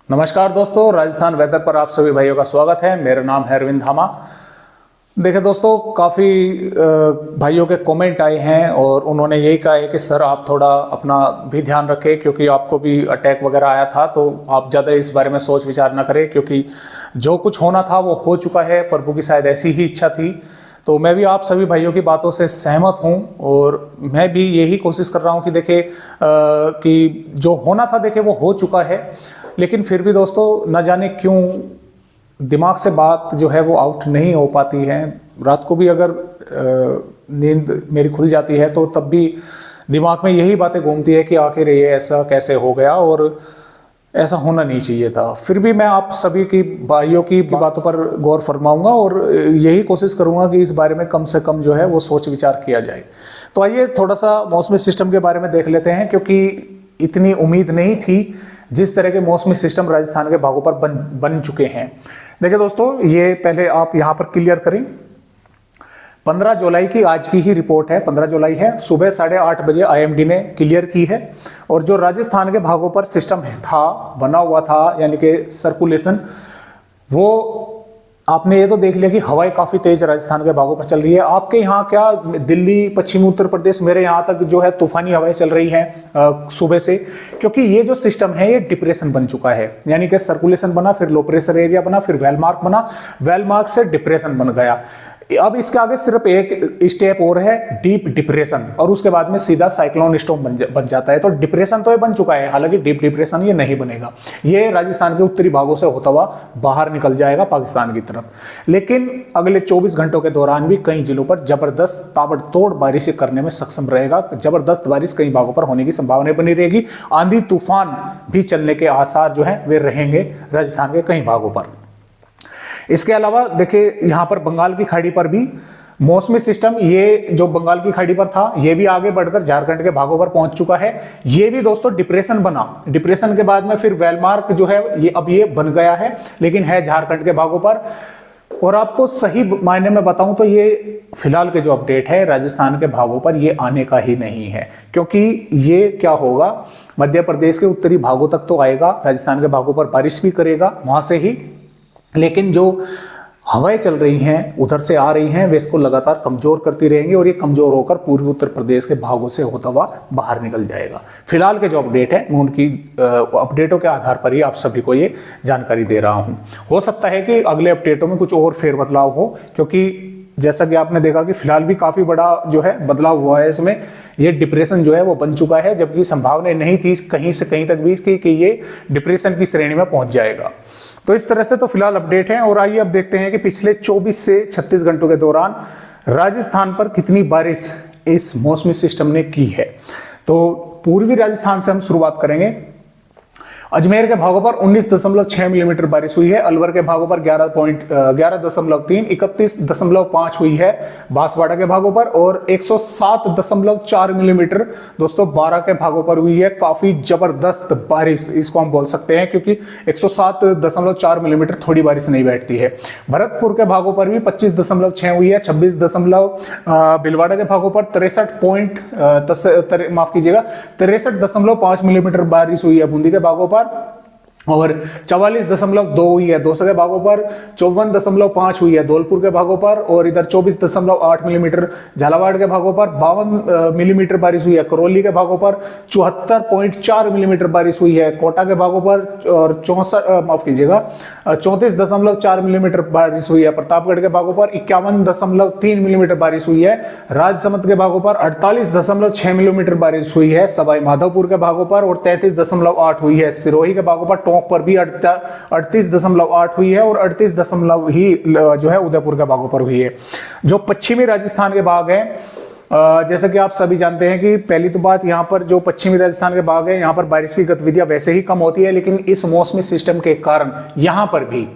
नमस्कार दोस्तों, राजस्थान वेदर पर आप सभी भाइयों का स्वागत है। मेरा नाम है अरविंद धामा। देखिए दोस्तों, काफ़ी भाइयों के कमेंट आए हैं और उन्होंने यही कहा है कि सर आप थोड़ा अपना भी ध्यान रखें, क्योंकि आपको भी अटैक वगैरह आया था, तो आप ज़्यादा इस बारे में सोच विचार ना करें, क्योंकि जो कुछ होना था वो हो चुका है। प्रभु की शायद ऐसी ही इच्छा थी। तो मैं भी आप सभी भाइयों की बातों से सहमत हूं और मैं भी यही कोशिश कर रहा हूं कि देखे कि जो होना था देखे वो हो चुका है। लेकिन फिर भी दोस्तों, न जाने क्यों दिमाग से बात जो है वो आउट नहीं हो पाती है। रात को भी अगर नींद मेरी खुल जाती है तो तब भी दिमाग में यही बातें घूमती है कि आखिर ये ऐसा कैसे हो गया और ऐसा होना नहीं चाहिए था। फिर भी मैं आप सभी की भाइयों की बातों पर गौर फरमाऊंगा और यही कोशिश करूंगा कि इस बारे में कम से कम जो है वो सोच विचार किया जाए। तो आइए थोड़ा सा मौसमी सिस्टम के बारे में देख लेते हैं, क्योंकि इतनी उम्मीद नहीं थी जिस तरह के मौसमी सिस्टम राजस्थान के भागों पर बन चुके हैं। देखिए दोस्तों, ये पहले आप यहाँ पर क्लियर करें। 15 जुलाई की आज की ही रिपोर्ट है, 15 जुलाई है, सुबह 8:30 बजे आईएमडी ने क्लियर की है। और जो राजस्थान के भागों पर सिस्टम था, बना हुआ था, यानी कि सर्कुलेशन, वो आपने ये तो देख लिया कि हवाएं काफी तेज राजस्थान के भागों पर चल रही है। आपके यहाँ क्या दिल्ली, पश्चिमी उत्तर प्रदेश, मेरे यहाँ तक जो है तूफानी हवाएं चल रही हैं सुबह से, क्योंकि ये जो सिस्टम है ये डिप्रेशन बन चुका है। यानी कि सर्कुलेशन बना, फिर लो प्रेशर एरिया बना, फिर वेलमार्क बना, वेलमार्क से डिप्रेशन बन गया। अब इसके आगे सिर्फ एक स्टेप और है, डीप डिप्रेशन, और उसके बाद में सीधा साइक्लोन स्टॉर्म बन जाता है। तो डिप्रेशन तो ये बन चुका है, हालांकि डीप डिप्रेशन ये नहीं बनेगा। ये राजस्थान के उत्तरी भागों से होता हुआ बाहर निकल जाएगा पाकिस्तान की तरफ। लेकिन अगले 24 घंटों के दौरान भी कई जिलों पर जबरदस्त ताबड़तोड़ बारिश करने में सक्षम रहेगा। जबरदस्त बारिश कई भागों पर होने की संभावना बनी रहेगी। आंधी तूफान भी चलने के आसार जो है वे रहेंगे राजस्थान के कई भागों पर। इसके अलावा देखिए, यहां पर बंगाल की खाड़ी पर भी मौसमी सिस्टम, ये जो बंगाल की खाड़ी पर था, ये भी आगे बढ़कर झारखंड के भागों पर पहुंच चुका है। ये भी दोस्तों डिप्रेशन बना। डिप्रेशन के बाद में फिर वेलमार्क जो है ये अब ये बन गया है, लेकिन है झारखंड के भागों पर। और आपको सही मायने में बताऊं तो ये फिलहाल के जो अपडेट है राजस्थान के भागों पर, ये आने का ही नहीं है, क्योंकि ये क्या होगा, मध्य प्रदेश के उत्तरी भागों तक तो आएगा, राजस्थान के भागों पर बारिश भी करेगा वहां से ही, लेकिन जो हवाएं चल रही हैं उधर से आ रही हैं, वे इसको लगातार कमजोर करती रहेंगी और ये कमजोर होकर पूर्वी उत्तर प्रदेश के भागों से होता हुआ बाहर निकल जाएगा। फिलहाल के जो अपडेट है मैं उनकी अपडेटों के आधार पर ही आप सभी को ये जानकारी दे रहा हूं। हो सकता है कि अगले अपडेटों में कुछ और फेरबदलाव हो, क्योंकि जैसा कि आपने देखा कि फिलहाल भी काफी बड़ा जो है बदलाव हुआ है इसमें। ये डिप्रेशन जो है वो बन चुका है, जबकि संभावना नहीं थी कहीं से कहीं तक भी कि ये डिप्रेशन की श्रेणी में पहुंच जाएगा। तो इस तरह से तो फिलहाल अपडेट है। और आइए अब देखते हैं कि पिछले 24 से 36 घंटों के दौरान राजस्थान पर कितनी बारिश इस मौसमी सिस्टम ने की है। तो पूर्वी राजस्थान से हम शुरुआत करेंगे। अजमेर के भागों पर 19.6 मिलीमीटर बारिश हुई है। अलवर के भागों पर 11.3, 31.5 हुई है बांसवाड़ा के भागों पर, और 107.4 मिलीमीटर दोस्तों 12 के भागों पर हुई है। काफी जबरदस्त बारिश इसको हम बोल सकते हैं, क्योंकि 107.4 मिलीमीटर थोड़ी बारिश नहीं बैठती है। भरतपुर के भागों पर भी 25.6 हुई है। 26 भीलवाड़ा के भागों पर 63.5 मिलीमीटर बारिश हुई है बूंदी के भागों पर, और 44.2 हुई है दौसा के भागों पर, 54.5 हुई है धौलपुर के भागों पर, और इधर 24.8 मिलीमीटर झालावाड़ के भागों पर, 52 मिलीमीटर बारिश हुई है करौली के भागों पर, 74.4 मिलीमीटर बारिश हुई है कोटा के भागों पर, और 34.4 मिलीमीटर बारिश हुई है प्रतापगढ़ के भागों पर, 51.3 मिलीमीटर बारिश हुई है राजसमंद के भागों पर, 48.6 मिलीमीटर बारिश हुई है सवाई माधोपुर के भागों पर, और 33.8 हुई है सिरोही के भागों पर। पर भी 38.8 हुई है, और 38 ही जो है उदयपुर के भागों पर हुई है। जो पश्चिमी राजस्थान के भाग हैं, जैसे कि आप सभी जानते हैं कि पहली तो बात, यहाँ पर जो पश्चिमी राजस्थान के भाग है यहाँ पर बारिश की गतिविधियां वैसे ही कम होती है, लेकिन इस मौसमी सिस्टम के कारण यहाँ पर भी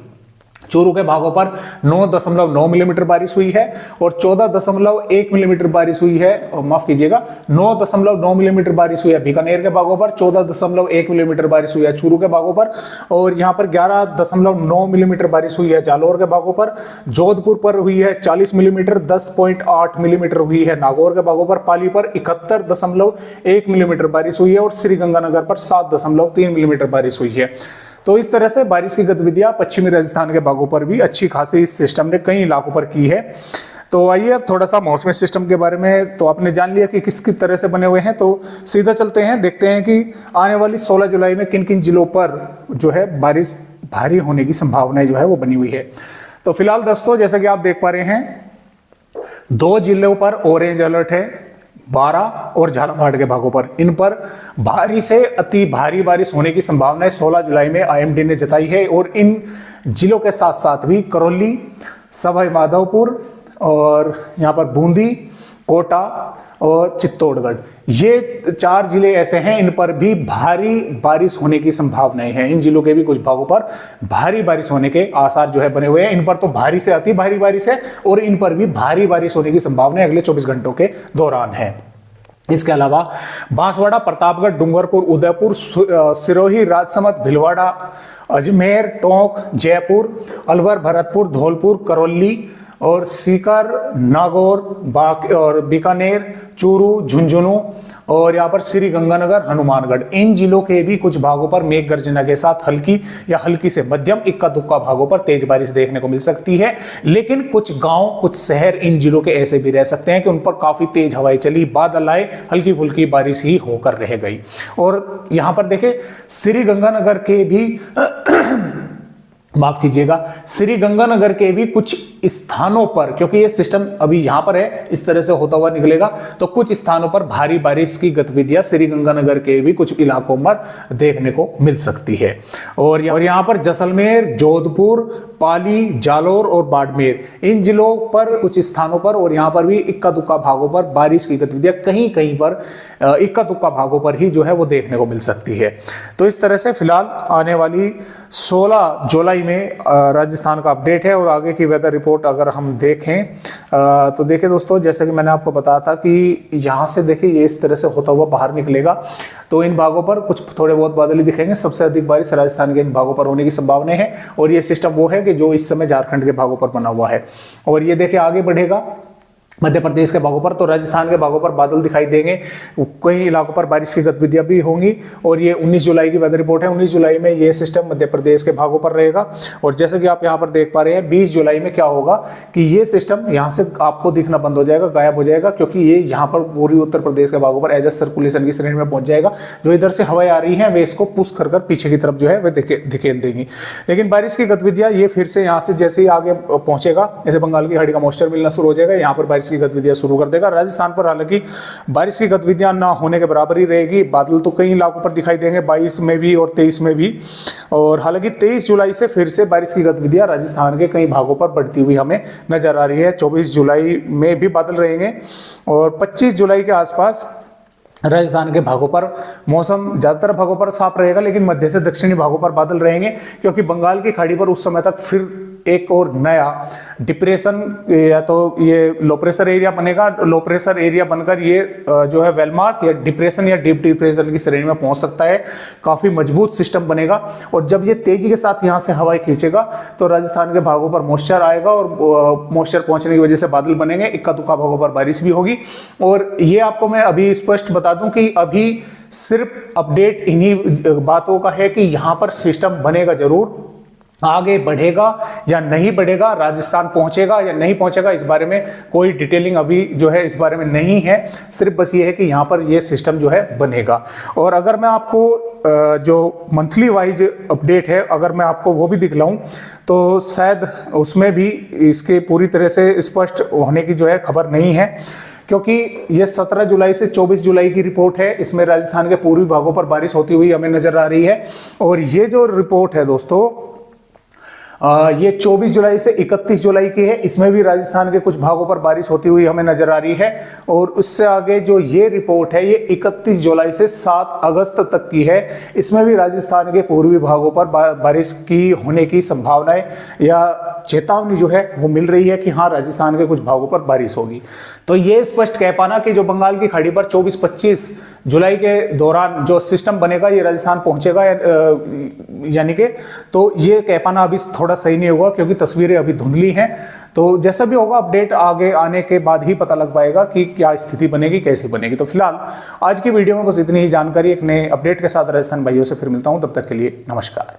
चूरू के भागों पर 9.9 मिलीमीटर बारिश हुई है, और 14.1 मिलीमीटर बारिश हुई है, माफ कीजिएगा 9.9 मिलीमीटर बारिश हुई है बीकानेर के भागों पर, 14.1 मिलीमीटर बारिश हुई है चूरू के भागों पर, और यहाँ पर 11.9 मिलीमीटर बारिश हुई है जालौर के भागों पर। जोधपुर पर हुई है 40 मिलीमीटर, 10.8 मिलीमीटर हुई है नागौर के भागों पर। पाली पर 71.1 मिलीमीटर बारिश हुई है, और श्रीगंगानगर पर 7.3 मिलीमीटर बारिश हुई है। तो इस तरह से बारिश की गतिविधियां पश्चिमी राजस्थान के भागों पर भी अच्छी खासी इस सिस्टम ने कई इलाकों पर की है। तो आइए अब थोड़ा सा मौसमी सिस्टम के बारे में तो आपने जान लिया कि किस किस तरह से बने हुए हैं, तो सीधा चलते हैं, देखते हैं कि आने वाली 16 जुलाई में किन किन जिलों पर जो है बारिश भारी होने की संभावनाएं जो है वो बनी हुई है। तो फिलहाल दोस्तों जैसा कि आप देख पा रहे हैं 2 जिलों पर ऑरेंज अलर्ट है, बारां और झालावाड़ के भागों पर। इन पर भारी से अति भारी बारिश होने की संभावना 16 जुलाई में आईएमडी ने जताई है। और इन जिलों के साथ साथ भी करौली, सवाई माधोपुर और यहाँ पर बूंदी, कोटा और चित्तौड़गढ़, ये 4 जिले ऐसे हैं इन पर भी भारी बारिश होने की संभावनाएं हैं। इन जिलों के भी कुछ भागों पर भारी बारिश होने के आसार जो है बने हुए हैं। इन पर तो भारी से अति भारी बारिश है और इन पर भी भारी बारिश होने की संभावना अगले 24 घंटों के दौरान है। इसके अलावा बांसवाड़ा, प्रतापगढ़, डूंगरपुर, उदयपुर, सिरोही, राजसमंद, भीलवाड़ा, अजमेर, टोंक, जयपुर, अलवर, भरतपुर, धौलपुर, करौली और सीकर, नागौर और बीकानेर, चूरू, झुंझुनू और यहाँ पर श्री गंगानगर, हनुमानगढ़, इन जिलों के भी कुछ भागों पर मेघ गर्जना के साथ हल्की या हल्की से मध्यम इक्का दुक्का भागों पर तेज बारिश देखने को मिल सकती है। लेकिन कुछ गांव, कुछ शहर इन जिलों के ऐसे भी रह सकते हैं कि उन पर काफी तेज हवाएं चली, बादल आए, हल्की फुल्की बारिश ही होकर रह गई। और यहाँ पर देखें श्री गंगानगर के भी माफ कीजिएगा, श्री गंगानगर के भी कुछ स्थानों पर, क्योंकि ये सिस्टम अभी यहां पर है, इस तरह से होता हुआ निकलेगा, तो कुछ स्थानों पर भारी बारिश की गतिविधियां श्री गंगानगर के भी कुछ इलाकों पर देखने को मिल सकती है। और यहां पर जैसलमेर, जोधपुर, पाली, जालोर और बाड़मेर, इन जिलों पर कुछ स्थानों पर और यहां पर भी इक्का दुक्का भागों पर बारिश की गतिविधियां कहीं कहीं पर इक्का दुक्का भागों पर ही जो है वो देखने को मिल सकती है। तो इस तरह से फिलहाल आने वाली 16 जुलाई में राजस्थान का अपडेट है। और आगे की वेदर रिपोर्ट अगर हम देखें तो देखिए दोस्तों, जैसे कि मैंने आपको बताया था कि यहां से देखिए ये इस तरह से होता हुआ बाहर निकलेगा, तो इन भागों पर कुछ थोड़े बहुत बादल ही दिखेंगे। सबसे अधिक बारिश राजस्थान के इन भागों पर होने की संभावना है। और ये सिस्टम वो है कि जो इस समय झारखंड के भागों पर बना हुआ है। और ये देखिए आगे बढ़ेगा मध्य प्रदेश के भागों पर, तो राजस्थान के भागों पर बादल दिखाई देंगे, कई इलाकों पर बारिश की गतिविधियां भी होंगी। और ये 19 जुलाई की वेदर रिपोर्ट है। 19 जुलाई में ये सिस्टम मध्य प्रदेश के भागों पर रहेगा। और जैसे कि आप यहाँ पर देख पा रहे हैं 20 जुलाई में क्या होगा कि ये सिस्टम यहाँ से आपको दिखना बंद हो जाएगा, गायब हो जाएगा, क्योंकि ये यहाँ पर पूरी उत्तर प्रदेश के भागों पर एज ए सर्कुलेशन की श्रेणी में पहुंच जाएगा। जो इधर से हवाएं आ रही हैं वे इसको पुश कर पीछे की तरफ जो है वे धकेल देंगी। लेकिन बारिश की गतिविधियां ये फिर से यहाँ से जैसे ही आगे पहुंचेगा, जैसे बंगाल की खाड़ी का मॉइस्चर मिलना शुरू हो जाएगा, यहाँ पर बारिश की गतिविधियां शुरू कर देगा। राजस्थान पर हालांकि बारिश की गतिविधियां ना होने के बराबर ही रहेगी। बादल तो कई इलाकों पर दिखाई देंगे 22 में भी और 23 में भी। और हालांकि 23 जुलाई से फिर से बारिश की गतिविधियां राजस्थान के कई भागों पर बढ़ती हुई हमें नजर आ रही है। 24 जुलाई में भी बादल रहेंगे और 25 जुलाई के आसपास राजस्थान के भागों पर मौसम ज्यादातर भागों पर साफ रहेगा, लेकिन मध्य से दक्षिणी भागों पर बादल रहेंगे, क्योंकि बंगाल की खाड़ी पर उस समय तक फिर एक और नया डिप्रेशन या तो ये लो प्रेशर एरिया बनेगा। लो प्रेशर एरिया बनकर ये जो है वेलमार्क या डिप्रेशन या डीप डिप्रेशन की श्रेणी में पहुंच सकता है। काफी मजबूत सिस्टम बनेगा और जब ये तेजी के साथ यहां से हवाएं खींचेगा तो राजस्थान के भागों पर मॉइस्चर आएगा और मॉइस्चर पहुंचने की वजह से बादल बनेंगे, इक्का दुक्का भागों पर बारिश भी होगी। और ये आपको मैं अभी स्पष्ट बता दूं कि अभी सिर्फ अपडेट इन्हीं बातों का है कि यहां पर सिस्टम बनेगा जरूर, आगे बढ़ेगा या नहीं बढ़ेगा, राजस्थान पहुंचेगा या नहीं पहुंचेगा, इस बारे में कोई डिटेलिंग अभी जो है इस बारे में नहीं है। सिर्फ बस ये है कि यहाँ पर ये सिस्टम जो है बनेगा। और अगर मैं आपको जो मंथली वाइज अपडेट है अगर मैं आपको वो भी दिखलाऊं तो शायद उसमें भी इसके पूरी तरह से स्पष्ट होने की जो है खबर नहीं है, क्योंकि ये 17 जुलाई से 24 जुलाई की रिपोर्ट है। इसमें राजस्थान के पूर्वी भागों पर बारिश होती हुई हमें नजर आ रही है। और ये जो रिपोर्ट है दोस्तों ये 24 जुलाई से 31 जुलाई की है। इसमें भी राजस्थान के कुछ भागों पर बारिश होती हुई हमें नजर आ रही है। और उससे आगे जो ये रिपोर्ट है ये 31 जुलाई से 7 अगस्त तक की है। इसमें भी राजस्थान के पूर्वी भागों पर बारिश की होने की संभावनाएं या चेतावनी जो है वो मिल रही है कि हाँ राजस्थान के कुछ भागों पर बारिश होगी। तो ये स्पष्ट कह पाना कि जो बंगाल की खाड़ी पर 24-25 जुलाई के दौरान जो सिस्टम बनेगा ये राजस्थान पहुंचेगा यानी कि, तो ये कह पाना अभी थोड़ा सही नहीं होगा, क्योंकि तस्वीरें अभी धुंधली हैं। तो जैसा भी होगा अपडेट आगे आने के बाद ही पता लग पाएगा कि क्या स्थिति बनेगी, कैसी बनेगी। तो फिलहाल आज की वीडियो में बस इतनी ही जानकारी। एक नए अपडेट के साथ राजस्थान भाइयों से फिर मिलता हूं, तब तक के लिए नमस्कार।